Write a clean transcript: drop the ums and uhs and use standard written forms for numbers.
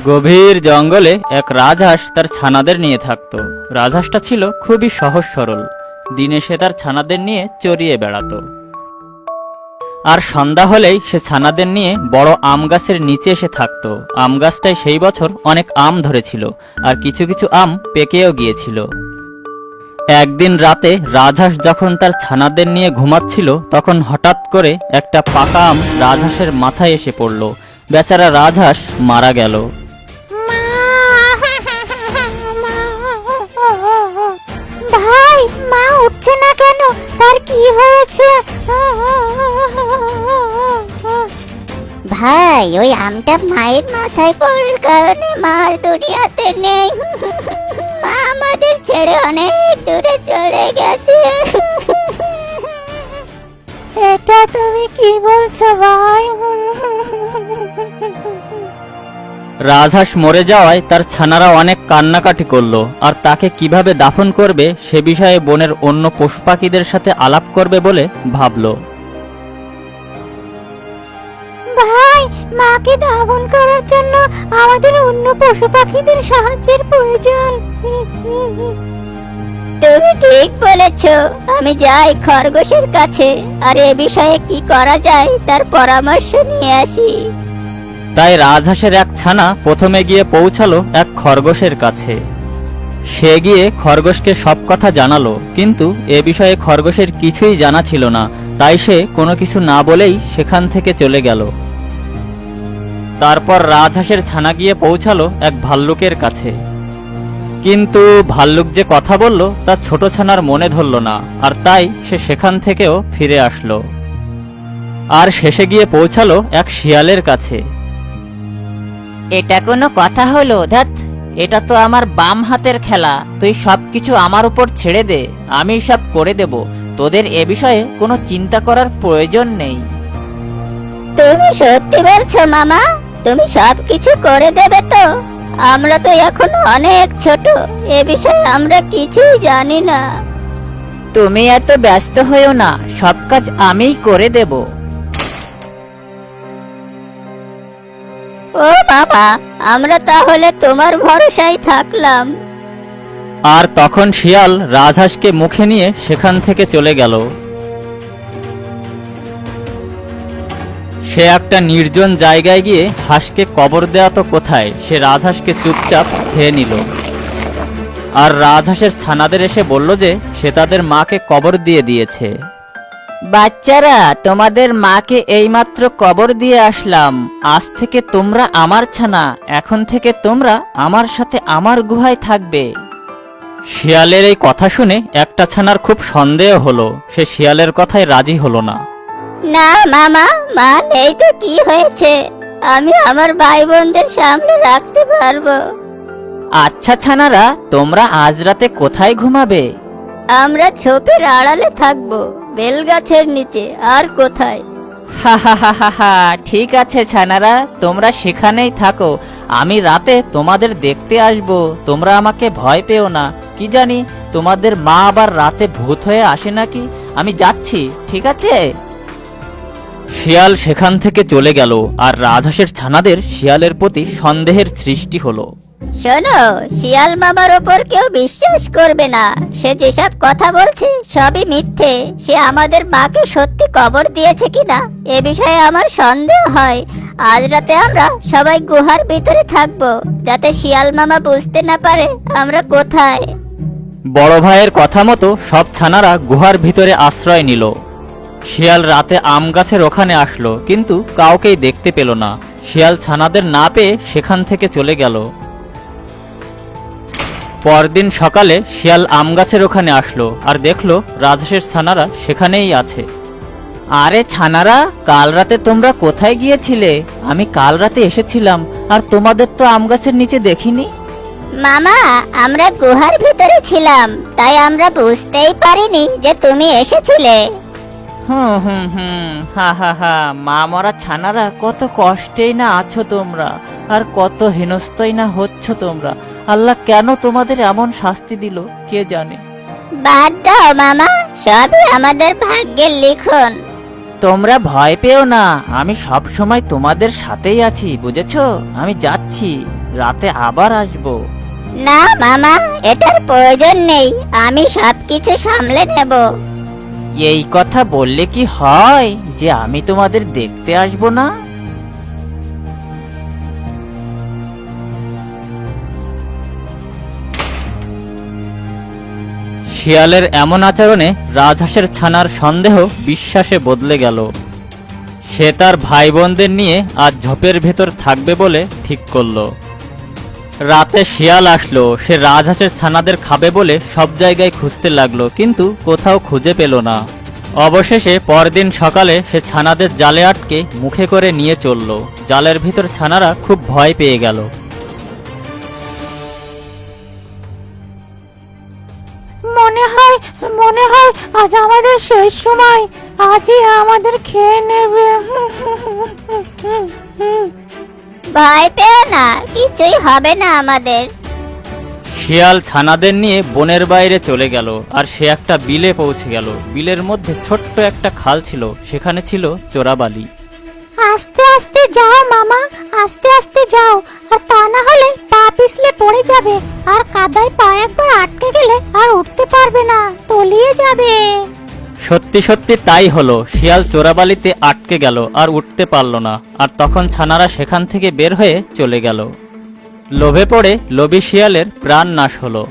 গভীর জঙ্গলে এক রাজহাঁস তার ছানাদের নিয়ে থাকত। রাজহাঁসটা ছিল খুবই সহজ সরল। দিনে সে তার ছানাদের নিয়ে চরিয়ে বেড়াতো। আর সন্ধ্যা হলেই সে ছানাদের নিয়ে বড় আম গাছের নিচে এসে থাকতো। আম গাছটায় সেই বছর অনেক আম ধরেছিল, আর কিছু কিছু আম পেকেও গিয়েছিল। একদিন রাতে রাজহাঁস যখন তার ছানাদের নিয়ে ঘুমাচ্ছিল, তখন হঠাৎ করে একটা পাকা আম রাজহাঁসের মাথায় এসে পড়ল। বেচারা রাজহাঁস মারা গেল। ভাই, মা উঠছে না কেন? তার কি হয়েছে? ভাই, ওই আমটা মায়ের মাথায় পড়ার কারণে মা আর দুনিয়াতে নেই। মা আমাদের ছেড়ে অনেক দূরে চলে গেছে। এটা তুমি কি বলছো ভাই? রাজহাঁস মরে যাওয়ায় তার ছানারা অনেক কান্নাকাটি করলো, আর তাকে কিভাবে দাফন করবে সে বিষয়ে বনের অন্য পশু পাখিদের সাথে আলাপ করবে বলে ভাবলো। ভাই, মাকে দাফন করার জন্য আমাদের অন্য পশু পাখিদের সাহায্যের প্রয়োজন। তুমি ঠিক বলেছ। আমি যাই খরগোশের কাছে, আর এ বিষয়ে কি করা যায় তার পরামর্শ নিয়ে আসি। তাই রাজহাঁসের এক ছানা প্রথমে গিয়ে পৌঁছালো এক খরগোশের কাছে। সে গিয়ে খরগোশকে সব কথা জানালো, কিন্তু এ বিষয়ে খরগোশের কিছুই জানা ছিল না। তাই সে কোনো কিছু না বলেই সেখান থেকে চলে গেল। তারপর রাজহাঁসের ছানা গিয়ে পৌঁছালো এক ভাল্লুকের কাছে, কিন্তু ভাল্লুক যে কথা বলল তা ছোট ছানার মনে ধরল না, আর তাই সে সেখান থেকেও ফিরে আসলো। আর শেষে গিয়ে পৌঁছালো এক শিয়ালের কাছে। এটা কোনো কথা হলো? ধ্যাৎ, এটা তো আমার বাম হাতের খেলা। তুই সবকিছু আমার উপর ছেড়ে দে, আমি সব করে দেব। তোদের এ বিষয়ে কোনো চিন্তা করার প্রয়োজন নেই। তুমি সত্যি বলছো মামা? তুমি সবকিছু করে দেবে তো? আমরা তো এখন অনেক ছোট, এ বিষয়ে আমরা কিছুই জানি না। তুমি এত ব্যস্ত হয়েও না, সব কাজ আমিই করে দেব। ও বাবা, আমরা তাহলে তোমার ভরসায় থাকলাম। আর তখন শিয়াল রাজহাঁসকে মুখে নিয়ে সেখান থেকে চলে গেল। সে একটা নির্জন জায়গায় গিয়ে হাঁসকে কবর দেয়া তো কোথায়, সে রাজহাঁসকে চুপচাপ খেয়ে নিল। আর রাজহাঁসের ছানাদের এসে বলল যে সে তাদের মাকে কবর দিয়ে দিয়েছে। বাচ্চারা, তোমাদের মাকে এইমাত্র কবর দিয়ে আসলাম। আজ থেকে তোমরা আমার ছানা। এখন থেকে তোমরা আমার সাথে আমার গুহায় থাকবে। শিয়ালের এই কথা শুনে একটা ছানার খুব সন্দেহ হলো। সে শিয়ালের কথায় রাজি হলো না। না মামা, মা নেই তো কি হয়েছে? আমি আমার ভাই বোনদের সামনে রাখতে পারবো। আচ্ছা ছানারা, তোমরা আজ রাতে কোথায় ঘুমাবে? আমরা ঝোপের আড়ালে থাকবো, বেলগাছের নিচে। আর কোথায়? হা হা হা হা হা, ঠিক আছে ছানারা, তোমরা সেখানেই থাকো। আমি রাতে তোমাদের দেখতে আসবো। তোমরা আমাকে ভয় পেও না। কি জানি তোমাদের মা আবার রাতে ভূত হয়ে আসে নাকি। আমি যাচ্ছি, ঠিক আছে? শিয়াল সেখান থেকে চলে গেল, আর রাজহাঁসের ছানাদের শিয়ালের প্রতি সন্দেহের সৃষ্টি হলো। শোনো, শিয়াল মামার ওপর কেউ বিশ্বাস করবে না। সে যেসব কথা বলছে সবই মিথ্যে। সে আমাদের মাকে সত্যি কবর দিয়েছে কিনা এ বিষয়ে আমার সন্দেহ হয়। আজ রাতে আমরা সবাই গুহার ভিতরে থাকবো, যাতে শিয়াল মামা বুঝতে না পারে আমরা কোথায়। বড় ভাইয়ের কথা মতো সব ছানারা গুহার ভিতরে আশ্রয় নিল। শিয়াল রাতে আম গাছের ওখানে আসলো, কিন্তু কাউকেই দেখতে পেল না। শিয়াল ছানাদের না পেয়ে সেখান থেকে চলে গেল। পরদিন সকালে শিয়াল আম গাছের ওখানে আসলো, আর দেখলো রাজহাঁসের ছানারা সেখানেই আছে। আরে ছানারা, কাল রাতে তোমরা কোথায় গিয়েছিলে? আমি কাল রাতে এসেছিলাম, আর তোমাদের তো আম গাছের নিচে দেখিনি। মামা, আমরা গুহার ভিতরে ছিলাম, তাই আমরা বুঝতেই পারিনি যে তুমি এসেছিলে। হুম হুম হুম, হা হা হা, মা মরা ছানারা, কত কষ্টেই না আছো তোমরা, আর কত হেনস্তই না হচ্ছ তোমরা। আল্লাহ কেন তোমাদের এমন শাস্তি দিল কে জানে। বাদ দাও মামা, সবই আমাদের ভাগ্যের লিখন। তোমরা ভয় পেও না, আমি সব সময় তোমাদের সাথেই আছি, বুঝেছো? আমি যাচ্ছি। রাতে আবার আসবো। না মামা, এটার প্রয়োজন নেই, আমি সবকিছু সামলে নেব। এই কথা বললে কি হয় যে আমি তোমাদের দেখতে আসবো না? শিয়ালের এমন আচরণে রাজহাঁসের ছানার সন্দেহ বিশ্বাসে বদলে গেল। সে তার ভাই বোনদের নিয়ে আজ ঝোপের ভেতর থাকবে বলে ঠিক করলো। রাতে শিয়াল আসলো, সে রাজহাঁসের ছানাদের খাবে বলে সব জায়গায় খুঁজতে লাগলো, কিন্তু কোথাও খুঁজে পেল না। অবশেষে পরদিন সকালে সে ছানাদের জালে আটকে মুখে করে নিয়ে চলল। জালের ভিতর ছানারা খুব ভয় পেয়ে গেল। মনে হয় আজ আমাদের শেষ সময়, আজই আমাদের খেয়ে নেবে। ভয় পেও না, কিছুই হবে না আমাদের। শিয়াল ছানাদের নিয়ে বনের বাইরে চলে গেল, আর সে একটা বিলে পৌঁছে গেল। বিলের মধ্যে ছোট্ট একটা খাল ছিল, সেখানে ছিল চোরাবালি। আস্তে আস্তে যাও মামা, আস্তে আস্তে যাও, আর তা না হলে পা পিছলে পড়ে যাবে, আর কাদায় পা একবার আটকে গেলে আর উঠতে পারবে না, তলিয়ে যাবে। সত্যি সত্যি তাই হলো। শিয়াল চোরাবালিতে আটকে গেল আর উঠতে পারল না। আর তখন ছানারা সেখান থেকে বের হয়ে চলে গেল। লোভে পড়ে লোভী শিয়ালের প্রাণ নাশ হলো।